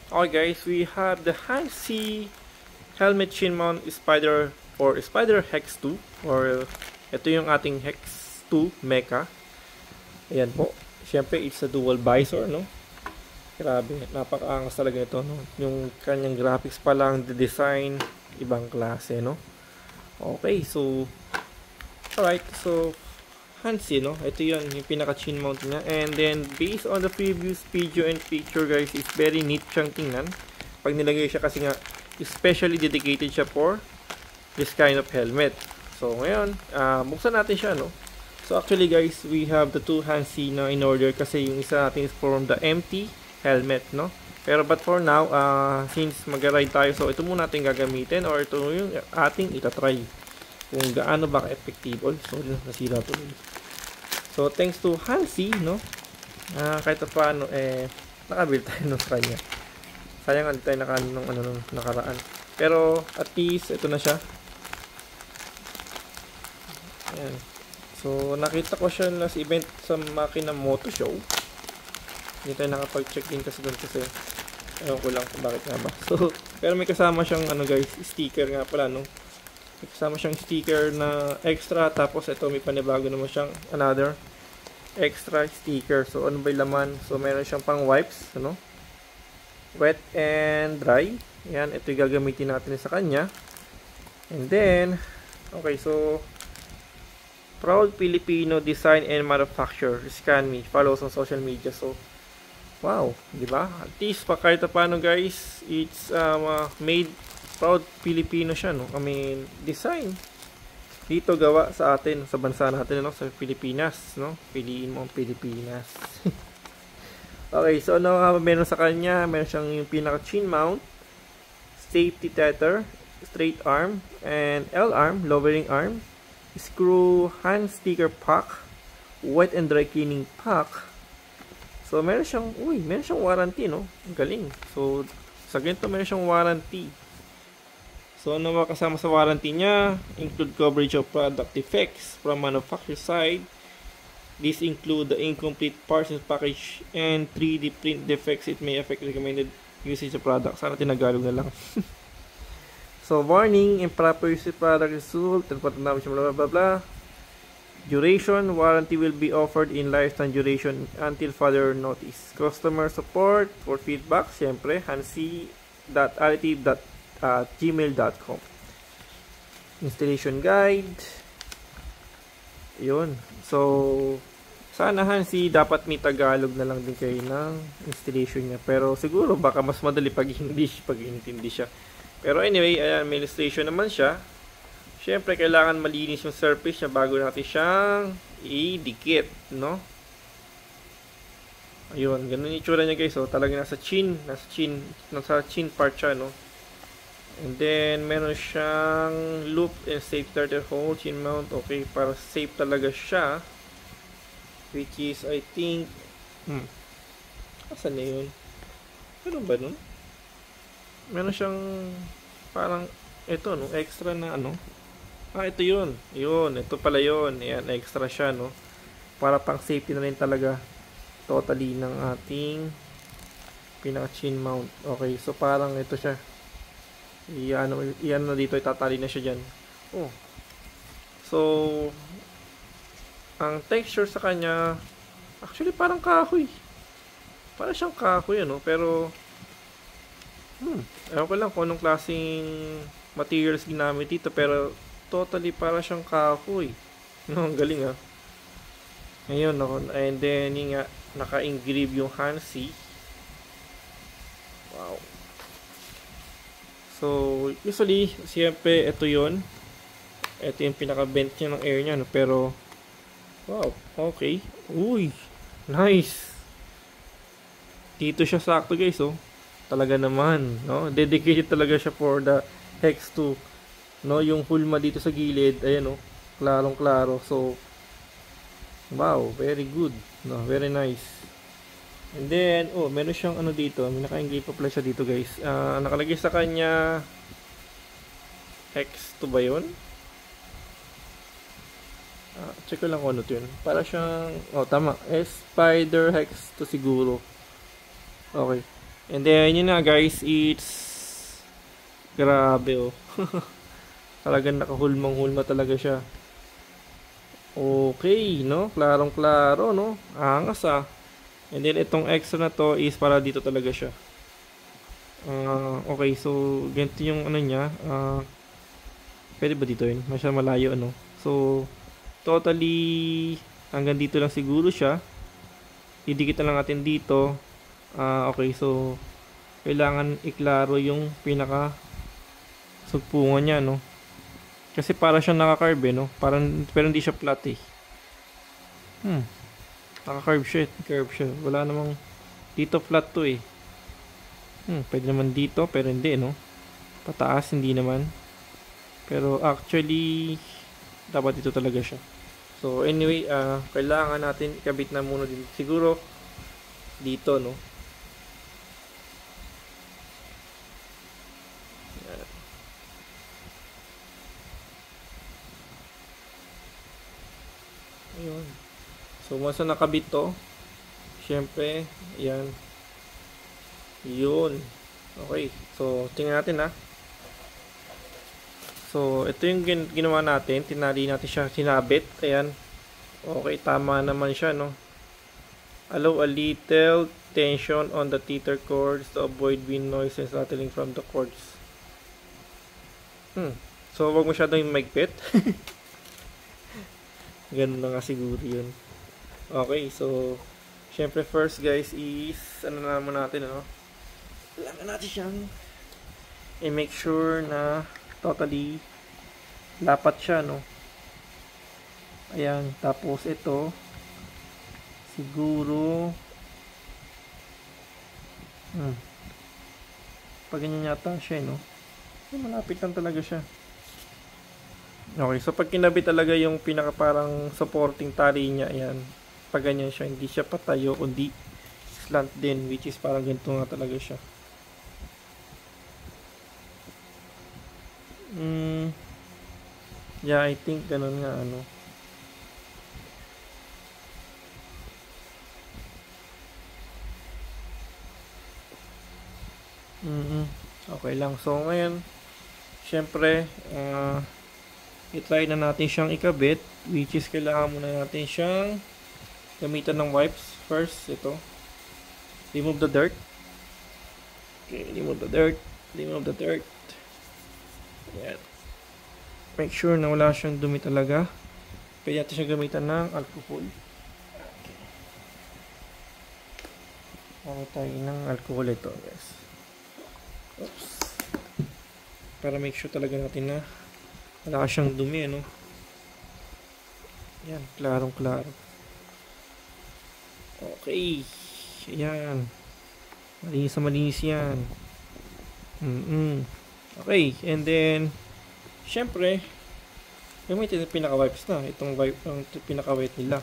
Okay guys, we have the Hansi Helmet Chin Mount Spider or Spider Hex 2 or ito yung ating Hex 2 Mecha. Ayan po. Siyempre, it's a dual visor, no? Grabe, napakaangas talaga ito, no? Yung kanyang graphics pa lang, the design, ibang klase, no? Okay, so alright, so Hansi, no? Ito yun, yung pinaka chin mount niya. And then, based on the previous video and picture, guys, it's very neat siyang tingnan. Pag nilagay siya kasi nga, especially dedicated siya for this kind of helmet. So, ngayon, buksan natin siya, no? So, actually, guys, we have the two Hansi na in order kasi yung isa natin is from the empty helmet, no? Pero, but for now, since mag-ride tayo, so ito muna natin gagamitin or ito yung ating itatry kung gaano ba ka-effective. So, nasira to. So, thanks to Hansi, no? Kahit paano, nakabuild tayo nung sa kanya. Sayang, hindi tayo nung nakaraan. Pero, at least, ito na siya. Ayan. So, nakita ko siya last event sa Makina Moto Show. Hindi tayo nakapag-check din kasi doon kasi ewan ko lang kung bakit nga ba. So, pero may kasama siyang, guys, sticker nga pala, no? May kasama siyang sticker na extra. Tapos, ito, may panibago naman siyang another extra sticker. So, ano ba yung laman? So, meron siyang pang wipes, ano? Wet and dry. Yan, ito yung gagamitin natin sa kanya. And then, okay, so proud Filipino design and manufacture. Scan me. Follow us on social media. So, wow, di ba? At least, kahit paano guys, it's made proud Filipino siya, no? I mean, design. Dito gawa sa atin, sa bansa natin, no? Sa Pilipinas, no? Piliin mo ang Pilipinas. Okay, so ano nga meron sa kanya? Meron siyang yung pinaka chin mount, safety tether, straight arm, and L arm, lowering arm, screw hand sticker pack, wet and dry cleaning pack. So meron siyang, meron siyang warranty, no? Ang galing. So sa ganito meron siyang warranty. So ano ba kasama sa warranty niya? Include coverage of product defects from manufacturer side. These include the incomplete parts and package and 3D print defects. It may affect recommended usage of product. Sana tinagalog na lang. So, warning, improper use of product result, blah blah blah blah. Duration, warranty will be offered in lifetime duration until further notice. Customer support for feedback, syempre, hansi.additive.gmail.com. Installation guide. Yun. So, sana Hansi, dapat may Tagalog na lang din kayo ng installation niya. Pero siguro baka mas madali pag English, pag intindi siya. Pero anyway, ayan, may illustration naman siya. Siyempre, kailangan malinis yung surface niya bago natin siyang i-dikit, no? Ayun, ganun yung itsura niya guys. So, talaga nasa chin part siya, no? And then, meron siyang loop and safe starter hole, chin mount. Okay, para safe talaga siya. Which is, I think, asan na yun? Ano ba nun? Meron siyang, parang, ito, no? Extra na, ano? Ito yun. Yun, ito pala yun. Ayan, extra siya, no? Para pang safety na rin talaga. Totally ng ating pinaka-chin mount. Okay, so parang ito siya. Iyan na dito, itatali na siya dyan. Oh. So, ang texture sa kanya, actually parang kahoy. Parang siyang kahoy, ano? Pero, ewan ko lang kung anong klaseng materials ginamit dito. Pero, totally parang siyang kahoy. No, ang galing, ha? Ngayon, and then, yung nga, naka-engrave yung Hansi. Wow. So, usually, siyempre, ito yun. Ito yung pinaka-vent niya ng air niya, no? Pero, wow, okay. Uy, nice. Dito siya sakto, guys, oh. Talaga naman, no? Dedicated talaga siya for the Hex 2. No, yung hulma dito sa gilid, ayan, oh. Klarong-klaro. So, wow, very good. No, very nice. And then, meron siyang ano dito. May naka-engrave pa pala siya dito, guys. Nakalagay sa kanya X2 ba yun? Check ko lang kung ano ito yun. Para siyang, tama. Spider Hex 2 siguro. Okay. And then, yun na guys, it's grabe oh. Talagang nakahulmang-hulma talaga siya. Okay, no? Klarong-klaro, no? Angas ah. And then, itong extra na to is para dito talaga siya. Okay, so, ganito yung ano niya. Pwede ba dito yun? Masya malayo, ano? So, totally, hanggang dito lang siguro siya. Didikit na lang natin dito. Okay, so, kailangan iklaro yung pinaka sugpungan niya, no? Kasi para siyang naka-curve, no? Parang, pero hindi siya flat, eh. Naka-curve siya, curve siya. Wala namang, dito flat to, eh. Pwede naman dito, pero hindi, no? Pataas, hindi naman. Pero actually, dapat dito talaga siya. So, anyway, kailangan natin ikabit na muna din. Siguro, dito, no? Ayun. So, once na nakabit to, syempre, yan. Yun. Okay. So, tingnan natin ha. So, ito yung ginawa natin. Tinali natin siya, sinabit. Ayan. Okay, tama naman siya, no? Allow a little tension on the tether cords to avoid wind noise and rattling from the cords. So, wag masyadong magpit. Ganun na nga siguro yun. Okay, so syempre first guys is ano na naman natin, ano? Kailangan natin siyang i-make sure na totally lapat siya, no? Ayan, tapos ito siguro pag ganyan yata siya, no? Malapit lang talaga siya. Okay, so pag kinabit talaga yung pinaka parang supporting tali niya, ayan, pag ganyan siya, hindi siya patayo, kundi slant din, which is parang ganito nga talaga siya. Yeah, I think ganun nga, ano. Okay lang. So, ngayon, syempre, i-try na natin siyang ikabit, which is kailangan muna natin siyang gamitan ng wipes. First, ito. Remove the dirt. Okay, remove the dirt. Remove the dirt. Ayan. Make sure na wala siyang dumi talaga. Kaya natin siya gamitan ng alcohol. Okay. Gamit tayo ng alcohol ito, guys. Oops. Para make sure talaga natin na wala siyang dumi, ano. Yan, klarong klaro. Okay. Ayan. Malinis na malinis yan. Okay, and then syempre gamitin yung pinaka-wipes na. Itong wipe, ang pinaka-white nila.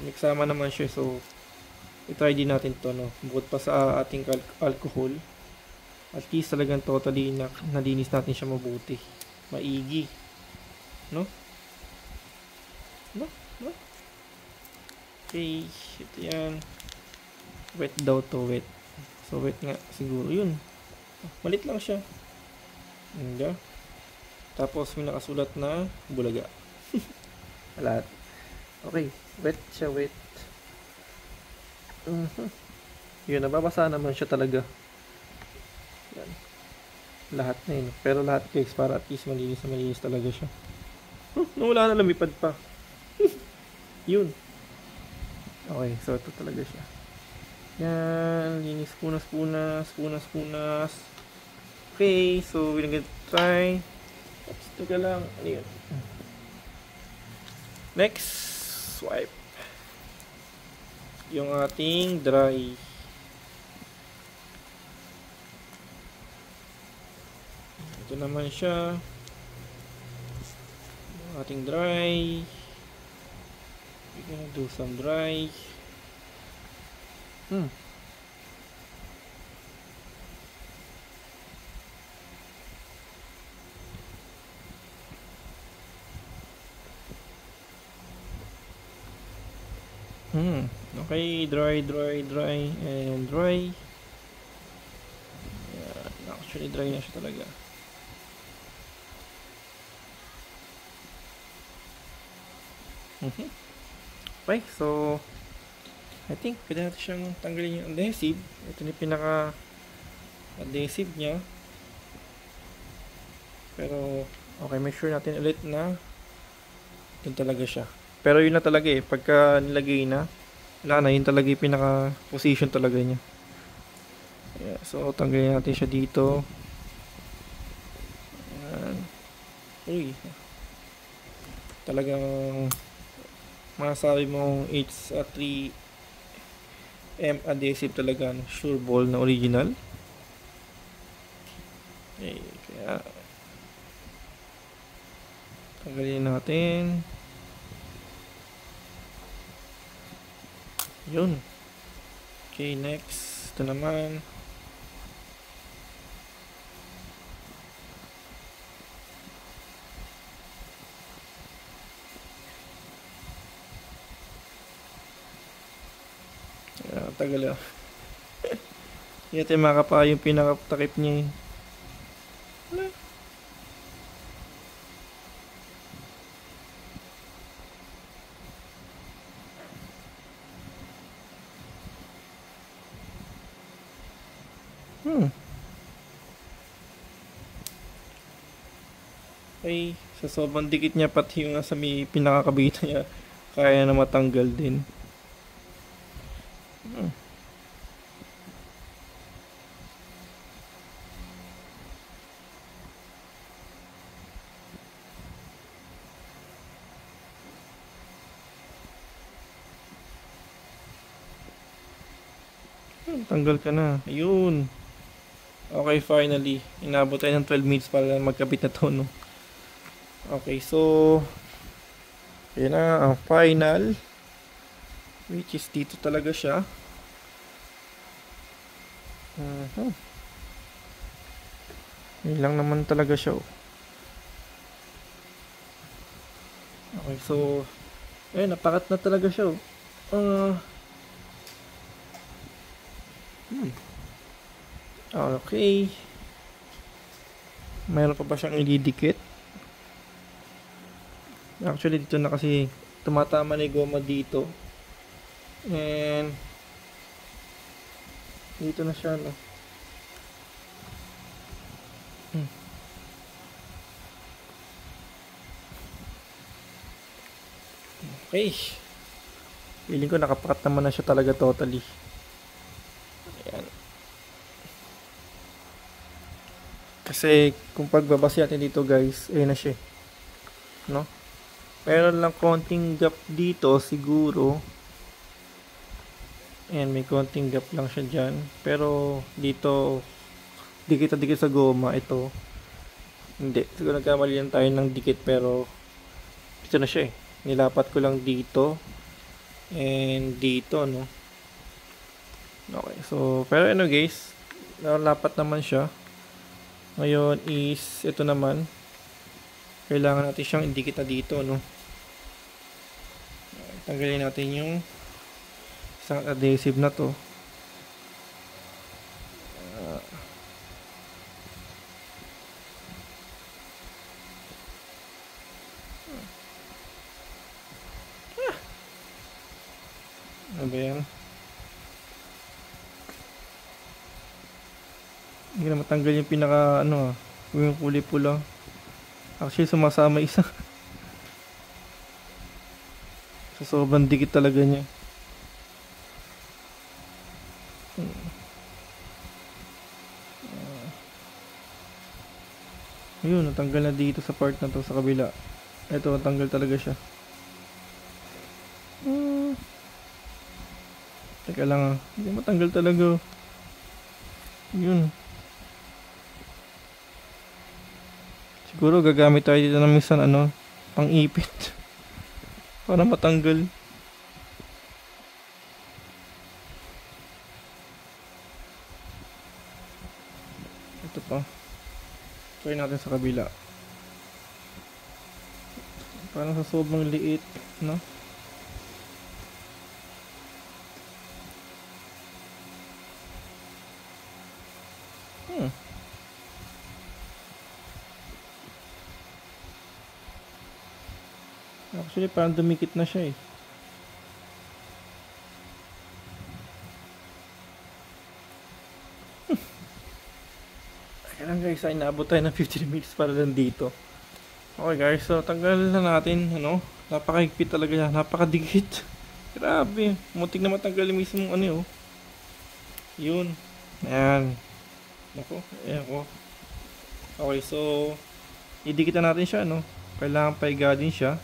Nagsama naman siya, so i-try din natin to, no. Bukod pa sa ating alcohol, at least talagang totally nalinis natin siya mabuti, maigi, no? Okay, ito yan. Wet daw to, wet. So wet nga siguro yun. Malit lang siya. Hindi. Tapos may nakasulat na bulaga. Lahat. Okay, wet siya, wet. Yun, nababasa naman siya talaga. Yan. Lahat na yun. Pero lahat guys, para at least malinis talaga siya. Nawala na, lumipad pa. Yun. Okay, so ito talaga siya. Yan, linis, punas. Okay, so we're gonna try. Oops, teka lang. Ano yun? Next, swipe. Yung ating dry. Ito naman siya. Yung ating dry. We're gonna do some dry. Okay, dry, and dry. Yan, actually dry na siya talaga. Okay, so I think pwede natin siyang tanggalin yung adhesive. Ito yung pinaka adhesive niya. Pero okay, make sure natin ulit na yun talaga siya. Pero yun na talaga eh, pagka nilagay na, wala na, yun talaga yung pinaka position talaga niya. Yeah, so tanggalin natin siya dito. Ayan. Uy, talagang masasabi mong it's a 3M adhesive talaga, sure ball na original. Okay, kaya tanggalin natin. Yun. Okay, next. Ito naman. Tagal ah. Hindi natin makapa yung pinakatakip niya eh. Okay, sa sobrang dikit niya pati yung sa may pinakakabita niya kaya na matanggal din. Tanggal ka na. Ayun. Okay, finally. Inabot tayo ng 12 minutes para magkabit na to, no? Okay, so yun na ang final, which is dito talaga siya. Yun lang naman talaga siya. Okay, so ayun, napakat na talaga siya. Okay, mayroon pa ba siyang ididikit? Actually dito na kasi tumatama na yung goma dito, and dito na siya, no? Okay, feeling ko nakapakat naman na siya talaga totally. Ayan. Kasi kung pagbabase natin dito guys, ayun na siya, no? Meron lang konting gap dito siguro. Ayan, may konting gap lang siya dyan. Pero dito, dikit na dikit sa goma. Ito, hindi. Siguro nagkamali lang tayo ng dikit, pero dito na siya eh. Nilapat ko lang dito and dito, no? Okay, so pero ano guys, nalapat naman siya. Ngayon is ito naman, kailangan natin siyang indikit na dito, no? Tanggalin natin yung isang adhesive na to. Ano ba yan? Hindi na matanggal yung pinaka yung kulay pula. Actually sumasama isa. So sobrang dikit talaga niya. Ayun, natanggal na dito sa part na to sa kabila. Ito, natanggal talaga siya. Teka lang hindi matanggal talaga. Yun. Siguro gagamit tayo dito ng minsan pang ipit. Para matanggal. Ito pa. Try natin sa kabila. Parang sa sobrang liit, no? Actually, parang dumikit na siya eh. Kaya lang guys, ay naabot tayo ng 15 minutes para lang dito. Okay guys, so tanggal na natin, ano, napakahigpit talaga yan, napakadikit. Grabe, muntik na matanggal yung mismong ano yun. Yun, ayan. Naku, ayan ko. Okay, so, idikit na natin siya, no. Kailangan paiga din siya.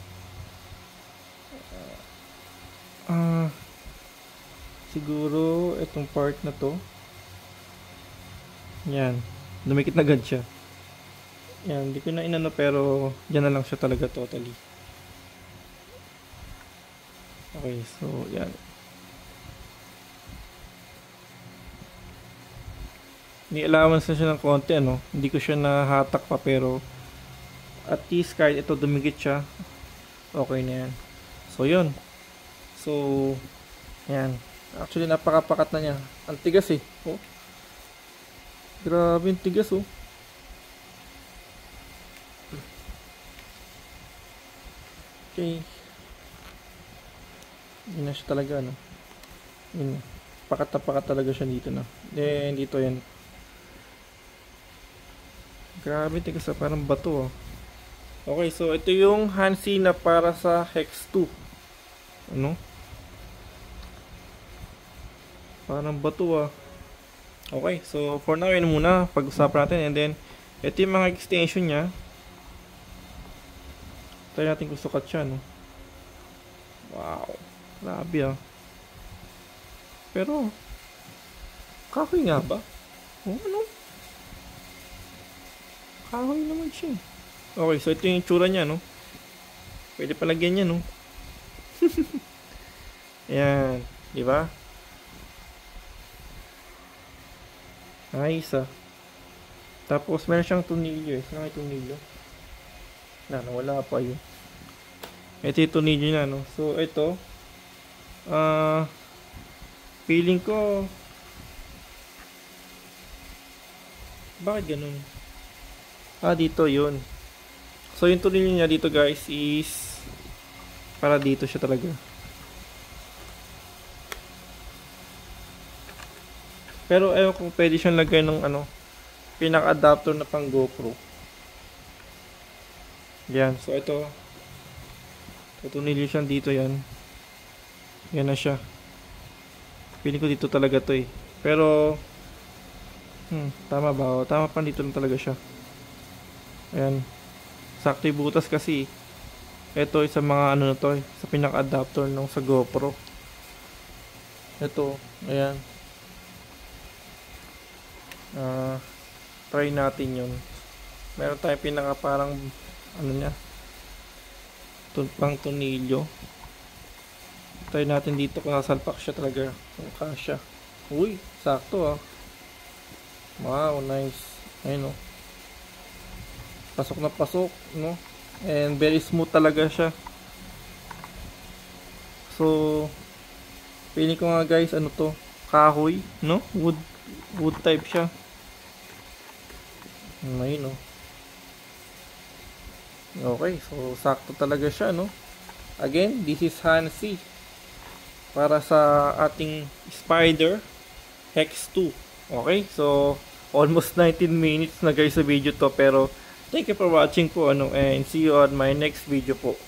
Siguro, itong part na to. Yan, dumikit na agad siya. Yan, hindi ko na inano pero yan na lang siya talaga totally. Okay, so yan. Ni-allowance na siya ng konti, ano. Hindi ko siya nahatak pa pero at least kahit ito dumikit siya, okay na yan. So yun. So, yan. Actually, napakapakat na niya. Ang tigas eh. Oh. Grabe yung tigas oh. Okay. Yun na siya talaga, no? Yun. Pakat na pakat talaga siya dito, no? Then, dito yan. Grabe, tigas ah. Parang bato, oh. Okay, so ito yung Hansi na para sa Hex 2. Ano? Parang bato, ah. Okay, so for now, yun muna. Pag-usapan natin. And then, ito yung mga extension niya. Try natin kung sukat siya, no? Wow. Grabe, ah. Pero, kahoy nga ba? Oh, ano? Kahoy naman siya. Okay, so ito yung itsura niya, no? Pwede palagyan niya, no? Ayan. Diba? Nice, ah. Tapos, meron siyang tornilyo, eh. Saan nga yung tornilyo? Nawala pa yun. Ito yung tornilyo na, no? So, ito. Feeling ko, bakit ganun? Dito yun. So, yung tornilyo niya dito, guys, is para dito siya talaga. Pero, ewan kung pwede siyang lagay ng, ano, pinaka-adapter na pang GoPro. Yan. So, ito. Tornilyo siya dito, yan. Yan na siya. Feeling ko dito talaga to eh. Pero, tama ba? Tama pa dito lang talaga siya. Ayan. Sakto yung butas kasi. Ito sa mga ano na to eh. Sa pinaka-adapter nung sa GoPro. Ito. Ayan. Try natin yun. Meron tayong pinaka parang ano niya. Pang tornilyo. Try natin dito kung nasalpak siya talaga. Kung kasya. Uy, sakto ah. Wow, nice. Ayun oh. Pasok na pasok, no? And very smooth talaga siya. So, feeling ko nga guys, ano to? Kahoy, no? Wood type siya. Ayun oh. Okay, so sakto talaga siya, no? Again, this is Hansi para sa ating Spider Hex 2. Okay, so almost 19 minutes na guys sa video to, pero thank you for watching po, ano, and see you on my next video po.